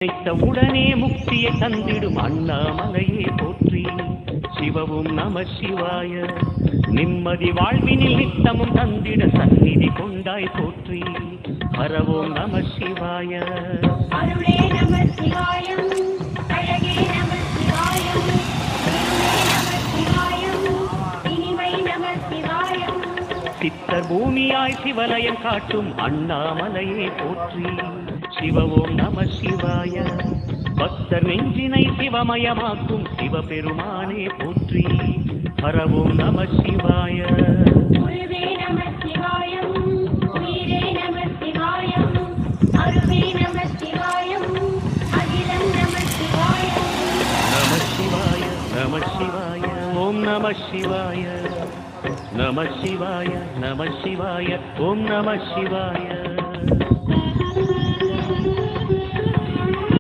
உடனே முக்தியை தந்திடும் அண்ணாமலையே போற்றி. சிவவும் நம சிவாய. நிம்மதி வாழ்வினில் நித்தமும் தந்திட சந்நிதி கொண்டாய் போற்றி. ஹரவோம் நம சிவாய. அருளே நம சிவாயம், அழகே நம சிவாயம், நம சிவாயம், இனிமை நம சிவாயம். சித்தர் பூமியாய் சிவலயம் காட்டும் அண்ணாமலையே போற்றி. சிவவோம் நம சிவாய. பக்தர் நெஞ்சினை சிவமயமாக்கும் சிவபெருமானே போற்றி. ஹரவோம் நம சிவாய. குருவே நம சிவாயம், உயிரே நம சிவாயம், அருவே நம சிவாயம், அகிலம் நம சிவாயம். நம சிவாய நம சிவாய. ஓம் நம சிவாய. நம சிவாய நம சிவாய. ஓம் நம சிவாய.